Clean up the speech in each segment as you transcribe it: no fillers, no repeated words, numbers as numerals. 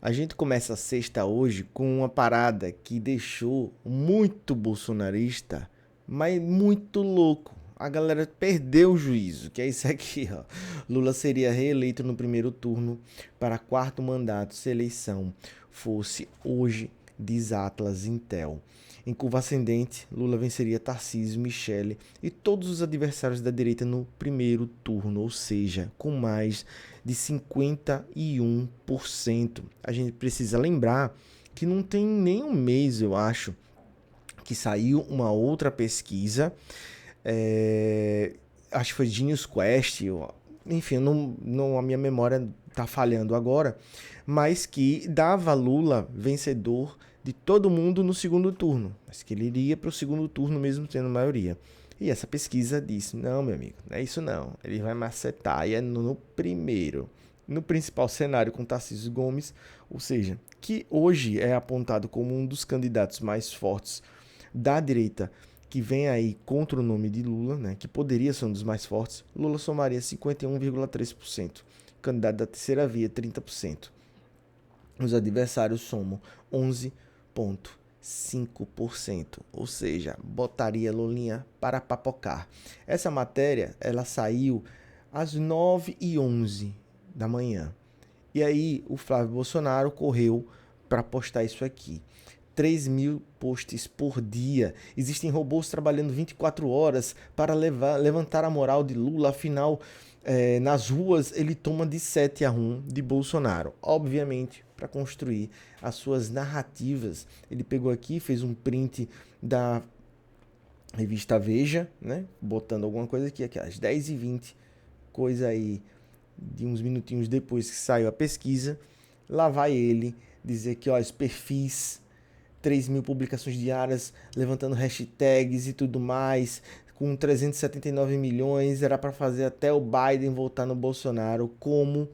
A gente começa a sexta hoje com uma parada que deixou muito bolsonarista, mas muito louco. A galera perdeu o juízo, que é isso aqui, ó. Lula seria reeleito no primeiro turno para quarto mandato se a eleição fosse hoje, diz Atlas Intel. Em curva ascendente, Lula venceria Tarcísio, Michele e todos os adversários da direita no primeiro turno, ou seja, com mais de 51%. A gente precisa lembrar que não tem nem um mês, eu acho, que saiu uma outra pesquisa, acho que foi Genius Quest, enfim, a minha memória está falhando agora, mas que dava Lula vencedor de todo mundo no segundo turno, mas que ele iria para o segundo turno mesmo tendo maioria. E essa pesquisa disse, não, meu amigo, não é isso não, ele vai macetar, e é no primeiro, no principal cenário com Tarcísio Gomes, ou seja, que hoje é apontado como um dos candidatos mais fortes da direita, que vem aí contra o nome de Lula, né, que poderia ser um dos mais fortes. Lula somaria 51,3%, candidato da terceira via 30%. Os adversários somam 11,5%, ou seja, botaria Lulinha para papocar. Essa matéria, ela saiu às 9h11 da manhã. E aí o Flávio Bolsonaro correu para postar isso aqui. 3.000 posts por dia. Existem robôs trabalhando 24 horas para levantar a moral de Lula. Afinal, nas ruas ele toma de 7-1 de Bolsonaro. Obviamente, para construir as suas narrativas. Ele pegou aqui, fez um print da revista Veja, né? Botando alguma coisa aqui às 10h20, coisa aí de uns minutinhos depois que saiu a pesquisa. Lá vai ele dizer que ó, os perfis 3.000 publicações diárias, levantando hashtags e tudo mais, com 379 milhões, era para fazer até o Biden voltar no Bolsonaro, como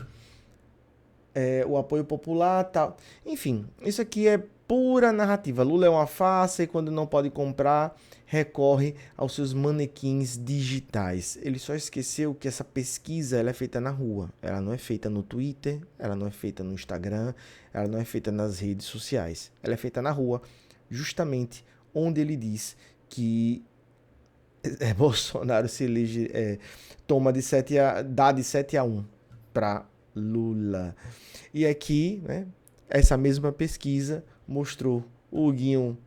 o apoio popular tal. Enfim, isso aqui é pura narrativa. Lula é uma farsa e quando não pode comprar, recorre aos seus manequins digitais. Ele só esqueceu que essa pesquisa ela é feita na rua. Ela não é feita no Twitter, ela não é feita no Instagram, ela não é feita nas redes sociais. Ela é feita na rua, justamente onde ele diz que Bolsonaro se elege, toma de 7 a, dá de 7-1 para Lula. E aqui, né, essa mesma pesquisa mostrou o Guinho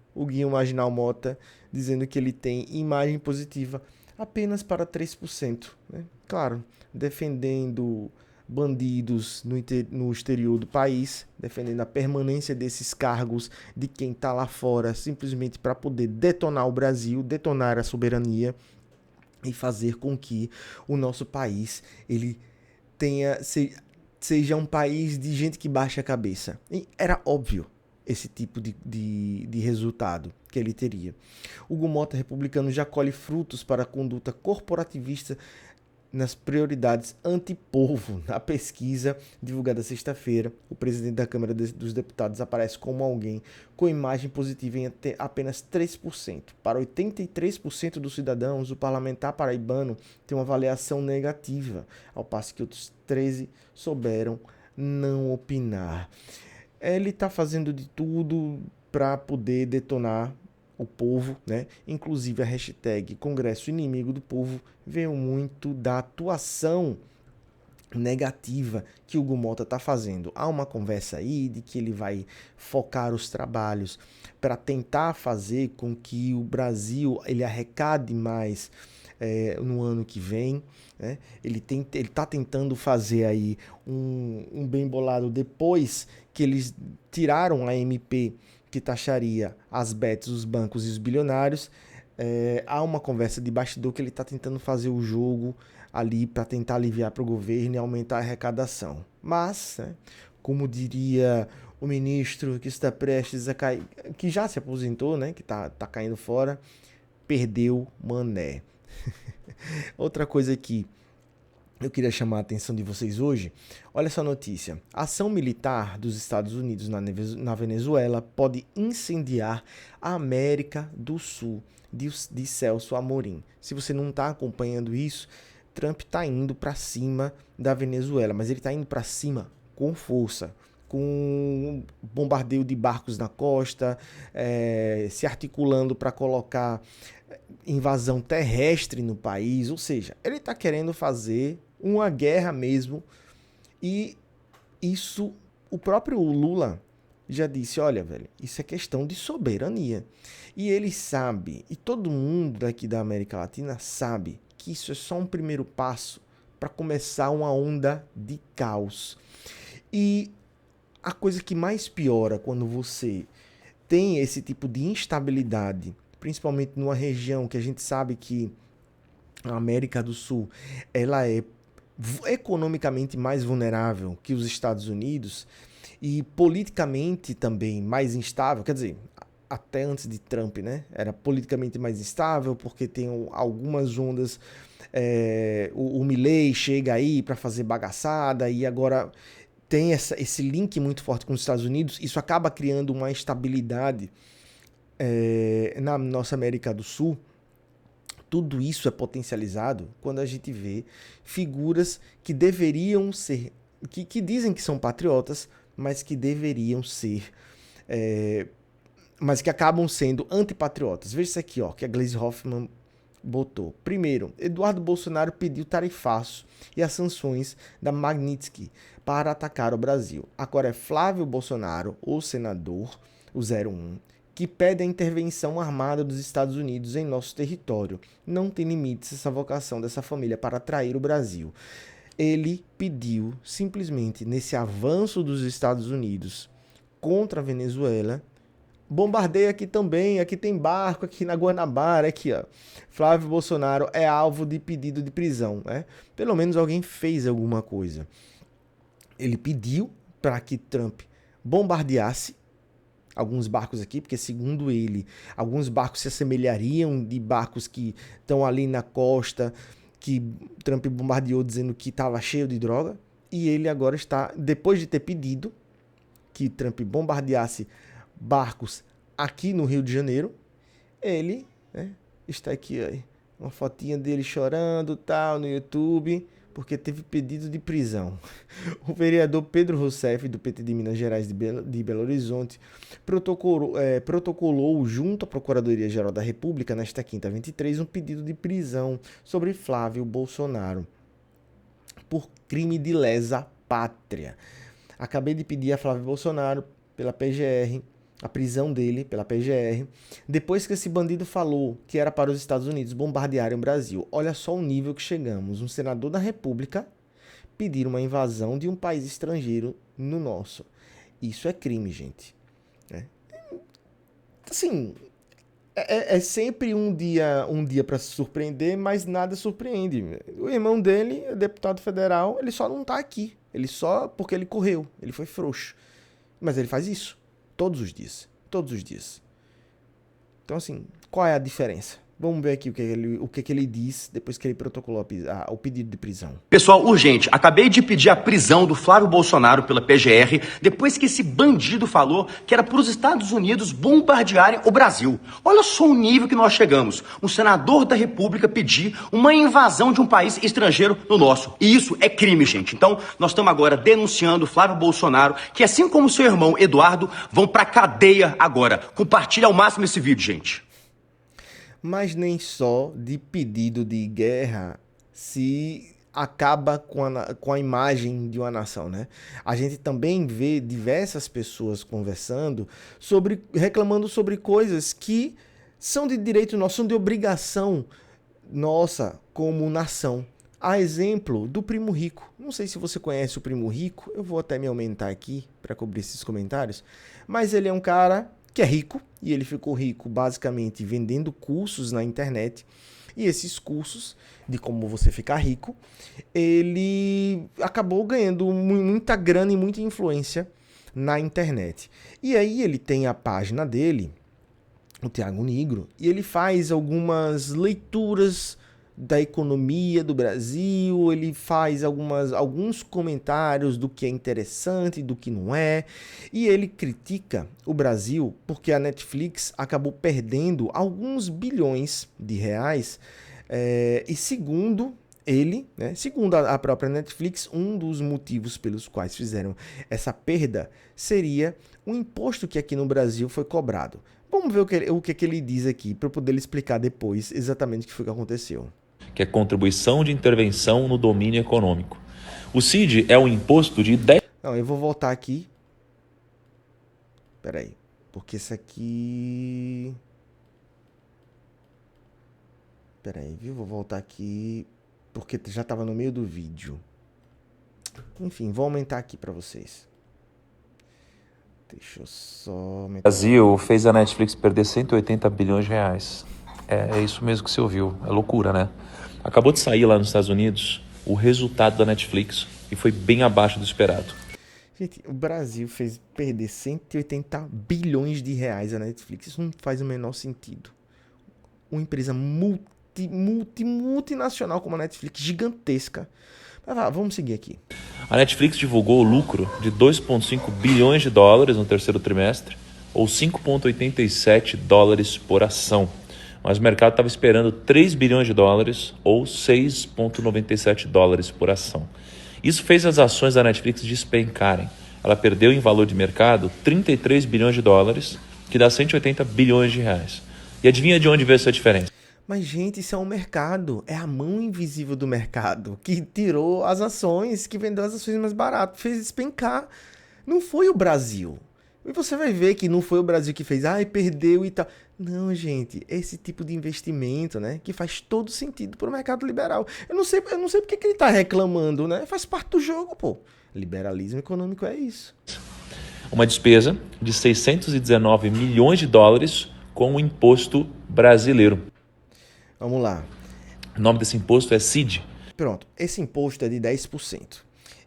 Marginal Mota dizendo que ele tem imagem positiva apenas para 3%. Né? Claro, defendendo bandidos no exterior do país, defendendo a permanência desses cargos de quem está lá fora, simplesmente para poder detonar o Brasil, detonar a soberania e fazer com que o nosso país ele seja um país de gente que baixa a cabeça. E era óbvio esse tipo de resultado que ele teria. Hugo Mota, republicano, já colhe frutos para a conduta corporativista nas prioridades antipovo. Na pesquisa divulgada sexta-feira, o presidente da Câmara dos Deputados aparece como alguém com imagem positiva em apenas 3%. Para 83% dos cidadãos, o parlamentar paraibano tem uma avaliação negativa, ao passo que outros 13% souberam não opinar. Ele está fazendo de tudo para poder detonar o povo, né? Inclusive a hashtag Congresso Inimigo do Povo veio muito da atuação negativa que o Hugo Mota está fazendo. Há uma conversa aí de que ele vai focar os trabalhos para tentar fazer com que o Brasil ele arrecade mais no ano que vem. Né? Ele está tentando fazer aí um bem bolado depois que eles tiraram a MP que taxaria as bets, os bancos e os bilionários. Há uma conversa de bastidor que ele está tentando fazer o jogo ali para tentar aliviar para o governo e aumentar a arrecadação. Mas, né, como diria o ministro que está prestes a cair, que já se aposentou, né, que está caindo fora, perdeu mané. Outra coisa que eu queria chamar a atenção de vocês hoje, olha essa notícia. A ação militar dos Estados Unidos na Venezuela pode incendiar a América do Sul, de Celso Amorim. Se você não está acompanhando isso, Trump está indo para cima da Venezuela, mas ele está indo para cima com força, com bombardeio de barcos na costa, se articulando para colocar invasão terrestre no país. Ou seja, ele está querendo fazer uma guerra mesmo. E isso, o próprio Lula já disse, olha, velho, isso é questão de soberania. E ele sabe, e todo mundo daqui da América Latina sabe, que isso é só um primeiro passo para começar uma onda de caos. E a coisa que mais piora quando você tem esse tipo de instabilidade, principalmente numa região que a gente sabe que a América do Sul, ela é economicamente mais vulnerável que os Estados Unidos e politicamente também mais instável, quer dizer, até antes de Trump, né? Era politicamente mais instável porque tem algumas ondas. O Milley chega aí para fazer bagaçada e agora tem esse link muito forte com os Estados Unidos. Isso acaba criando uma instabilidade na nossa América do Sul. Tudo isso é potencializado quando a gente vê figuras que deveriam ser, que dizem que são patriotas, mas que deveriam ser, mas que acabam sendo antipatriotas. Veja isso aqui, ó, que a Gleisi Hoffmann botou. Primeiro, Eduardo Bolsonaro pediu tarifaço e as sanções da Magnitsky para atacar o Brasil. Agora é Flávio Bolsonaro, o senador, o 01, que pede a intervenção armada dos Estados Unidos em nosso território. Não tem limites essa vocação dessa família para trair o Brasil. Ele pediu, simplesmente, nesse avanço dos Estados Unidos contra a Venezuela, bombardeia aqui também, aqui tem barco, aqui na Guanabara, aqui, ó. Flávio Bolsonaro é alvo de pedido de prisão, né? Pelo menos alguém fez alguma coisa. Ele pediu para que Trump bombardeasse alguns barcos aqui, porque segundo ele, alguns barcos se assemelhariam de barcos que estão ali na costa, que Trump bombardeou dizendo que estava cheio de droga, e ele agora está, depois de ter pedido que Trump bombardeasse barcos aqui no Rio de Janeiro, ele, né, está aqui, ó, uma fotinha dele chorando, tal, no YouTube, porque teve pedido de prisão. O vereador Pedro Rousseff, do PT de Minas Gerais de Belo Horizonte, protocolou junto à Procuradoria-Geral da República, nesta quinta 23, um pedido de prisão sobre Flávio Bolsonaro por crime de lesa pátria. Acabei de pedir a Flávio Bolsonaro, pela PGR, a prisão dele pela PGR, depois que esse bandido falou que era para os Estados Unidos bombardearem o Brasil. Olha só o nível que chegamos. Um senador da República pedir uma invasão de um país estrangeiro no nosso. Isso é crime, gente. Assim, é sempre um dia para se surpreender, mas nada surpreende. O irmão dele, deputado federal, ele só não tá aqui. Ele só porque ele correu, ele foi frouxo. Mas ele faz isso todos os dias. Todos os dias. Então, assim, qual é a diferença? Vamos ver aqui o que ele diz depois que ele protocolou o pedido de prisão. Pessoal, urgente, acabei de pedir a prisão do Flávio Bolsonaro pela PGR depois que esse bandido falou que era para os Estados Unidos bombardearem o Brasil. Olha só o nível que nós chegamos. Um senador da República pedir uma invasão de um país estrangeiro no nosso. E isso é crime, gente. Então, nós estamos agora denunciando o Flávio Bolsonaro, que assim como seu irmão Eduardo, vão pra cadeia agora. Compartilha ao máximo esse vídeo, gente. Mas nem só de pedido de guerra se acaba com a imagem de uma nação, né? A gente também vê diversas pessoas conversando reclamando sobre coisas que são de direito nosso, são de obrigação nossa como nação. A exemplo do Primo Rico. Não sei se você conhece o Primo Rico, eu vou até me aumentar aqui para cobrir esses comentários, mas ele é um cara que é rico, e ele ficou rico basicamente vendendo cursos na internet, e esses cursos de como você ficar rico, ele acabou ganhando muita grana e muita influência na internet. E aí ele tem a página dele, o Thiago Nigro, e ele faz algumas leituras da economia do Brasil, ele faz alguns comentários do que é interessante, do que não é, e ele critica o Brasil porque a Netflix acabou perdendo alguns bilhões de reais, e segundo ele, né, segundo a própria Netflix, um dos motivos pelos quais fizeram essa perda seria o imposto que aqui no Brasil foi cobrado. Vamos ver o que ele diz aqui, para eu poder lhe explicar depois exatamente o que foi que aconteceu. Que é contribuição de intervenção no domínio econômico. O CID é um imposto de 10... Não, eu vou voltar aqui. Peraí, porque isso aqui... Peraí, viu? Vou voltar aqui, porque já estava no meio do vídeo. Enfim, vou aumentar aqui para vocês. Deixa eu só... O Brasil fez a Netflix perder 180 bilhões de reais. É isso mesmo que você ouviu. É loucura, né? Acabou de sair lá nos Estados Unidos o resultado da Netflix e foi bem abaixo do esperado. Gente, o Brasil fez perder 180 bilhões de reais a Netflix. Isso não faz o menor sentido. Uma empresa multinacional como a Netflix, gigantesca. Mas vamos seguir aqui. A Netflix divulgou o lucro de 2,5 bilhões de dólares no terceiro trimestre, ou 5,87 dólares por ação. Mas o mercado estava esperando 3 bilhões de dólares, ou 6,97 dólares por ação. Isso fez as ações da Netflix despencarem. Ela perdeu em valor de mercado 33 bilhões de dólares, que dá 180 bilhões de reais. E adivinha de onde veio essa diferença? Mas, gente, isso é um mercado. É a mão invisível do mercado que tirou as ações, que vendeu as ações mais barato, fez despencar. Não foi o Brasil. E você vai ver que não foi o Brasil que fez, perdeu e tal. Não, gente, esse tipo de investimento, né, que faz todo sentido para o mercado liberal. Eu não sei porque que ele está reclamando, né? Faz parte do jogo, pô. Liberalismo econômico é isso. Uma despesa de 619 milhões de dólares com o imposto brasileiro. Vamos lá. O nome desse imposto é CID. Pronto, esse imposto é de 10%.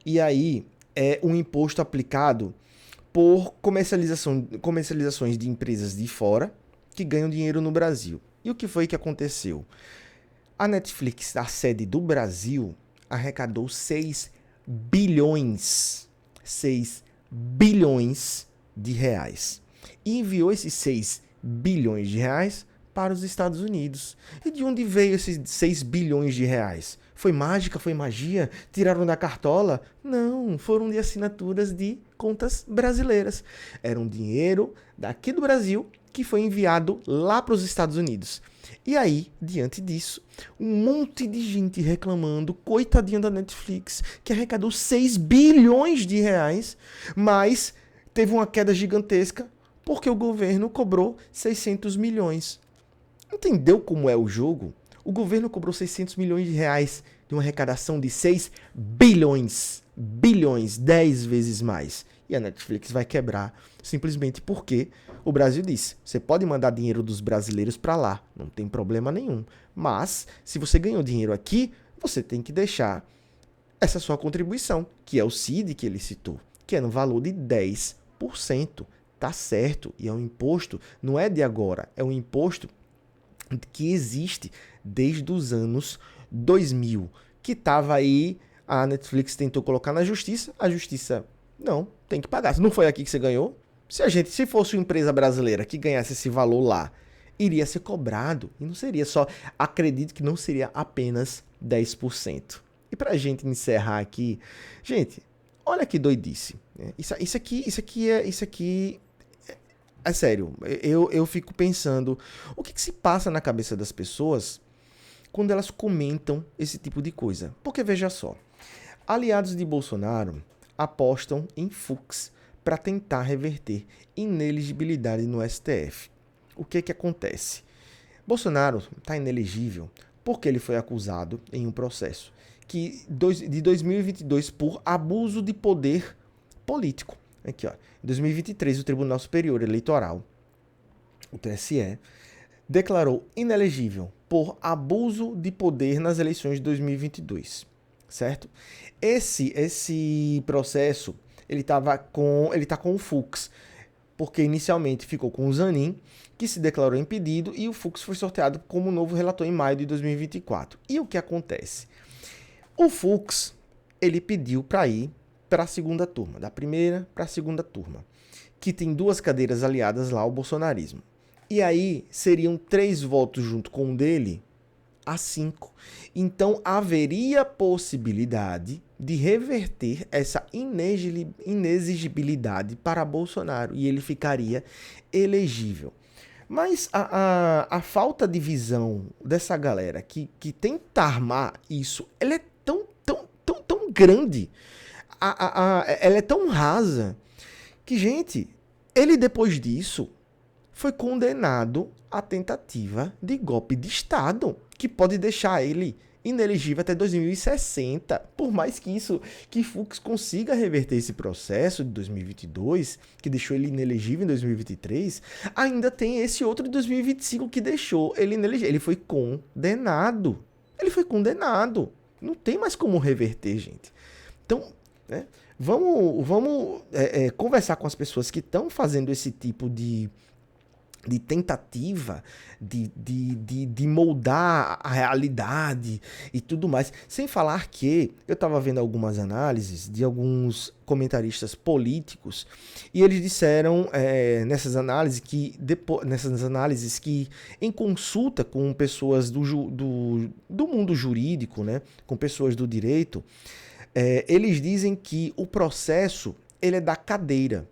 E aí é um imposto aplicado por comercializações de empresas de fora que ganham dinheiro no Brasil. E o que foi que aconteceu? A Netflix, a sede do Brasil, arrecadou 6 bilhões de reais. E enviou esses 6 bilhões de reais para os Estados Unidos. E de onde veio esses 6 bilhões de reais? Foi mágica? Foi magia? Tiraram da cartola? Não, foram de assinaturas de contas brasileiras. Era um dinheiro daqui do Brasil que foi enviado lá para os Estados Unidos. E aí, diante disso, um monte de gente reclamando, coitadinha da Netflix, que arrecadou 6 bilhões de reais, mas teve uma queda gigantesca porque o governo cobrou 600 milhões. Entendeu como é o jogo? O governo cobrou 600 milhões de reais de uma arrecadação de 6 bilhões. 10 vezes mais. E a Netflix vai quebrar simplesmente porque o Brasil disse, você pode mandar dinheiro dos brasileiros para lá, não tem problema nenhum. Mas, se você ganhou dinheiro aqui, você tem que deixar essa sua contribuição, que é o CID que ele citou, que é no valor de 10%. Tá certo, e é um imposto, não é de agora, é um imposto que existe desde os anos 2000, que estava aí, a Netflix tentou colocar na justiça, a justiça, não, tem que pagar. Não foi aqui que você ganhou? Se fosse uma empresa brasileira que ganhasse esse valor lá, iria ser cobrado, e não seria só, acredito que não seria apenas 10%. E pra gente encerrar aqui, gente, olha que doidice, né? Isso aqui é sério, eu fico pensando, o que se passa na cabeça das pessoas quando elas comentam esse tipo de coisa? Porque veja só, aliados de Bolsonaro apostam em Fux para tentar reverter inelegibilidade no STF. O que acontece? Bolsonaro está inelegível porque ele foi acusado em um processo de 2022 por abuso de poder político. Aqui, ó. Em 2023, o Tribunal Superior Eleitoral, o TSE, declarou inelegível por abuso de poder nas eleições de 2022, certo? Esse processo, ele tá com o Fux, porque inicialmente ficou com o Zanin, que se declarou impedido, e o Fux foi sorteado como novo relator em maio de 2024. E o que acontece? O Fux, ele pediu para ir para a segunda turma, da primeira para a segunda turma, que tem 2 cadeiras aliadas lá ao bolsonarismo. E aí seriam 3 votos junto com um dele a 5. Então, haveria possibilidade de reverter essa inexigibilidade para Bolsonaro e ele ficaria elegível. Mas a falta de visão dessa galera que tenta armar isso, ela é tão grande, ela é tão rasa, que, gente, ele depois disso foi condenado à tentativa de golpe de Estado, que pode deixar ele inelegível até 2060. Por mais que Fux consiga reverter esse processo de 2022, que deixou ele inelegível em 2023, ainda tem esse outro de 2025 que deixou ele inelegível. Ele foi condenado. Não tem mais como reverter, gente. Então, né, vamos conversar com as pessoas que estão fazendo esse tipo de tentativa de moldar a realidade e tudo mais. Sem falar que eu estava vendo algumas análises de alguns comentaristas políticos e eles disseram nessas análises que em consulta com pessoas do mundo jurídico, né, com pessoas do direito, eles dizem que o processo ele é da cadeira.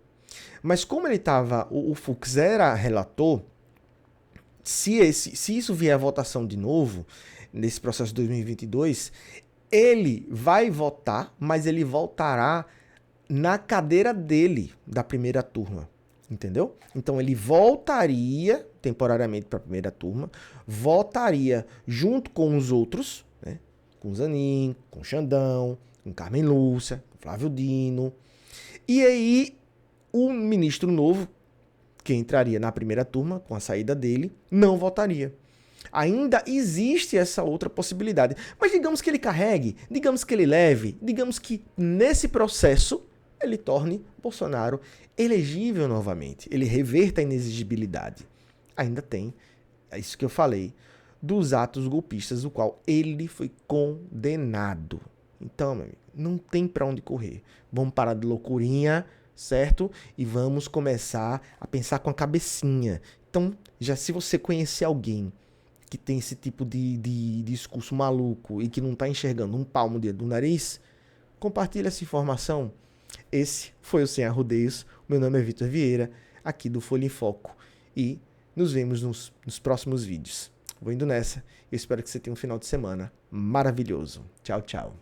Mas como ele estava, o Fux era relator, se isso vier à votação de novo, nesse processo de 2022, ele vai votar, mas ele voltará na cadeira dele, da primeira turma, entendeu? Então ele voltaria temporariamente para a primeira turma, votaria junto com os outros, né? Com Zanin, com Xandão, com Carmen Lúcia, com Flávio Dino, e aí o ministro novo, que entraria na primeira turma, com a saída dele, não votaria. Ainda existe essa outra possibilidade. Mas digamos que ele carregue, digamos que ele leve, digamos que nesse processo ele torne Bolsonaro elegível novamente. Ele reverta a inexigibilidade. Ainda tem, é isso que eu falei, dos atos golpistas, do qual ele foi condenado. Então, meu amigo, não tem pra onde correr. Vamos parar de loucurinha, certo? E vamos começar a pensar com a cabecinha. Então, já se você conhecer alguém que tem esse tipo de discurso maluco e que não está enxergando um palmo do nariz, compartilhe essa informação. Esse foi o Sem Arrodeios. Meu nome é Vitor Vieira, aqui do Folha em Foco. E nos vemos nos próximos vídeos. Vou indo nessa. Eu espero que você tenha um final de semana maravilhoso. Tchau, tchau.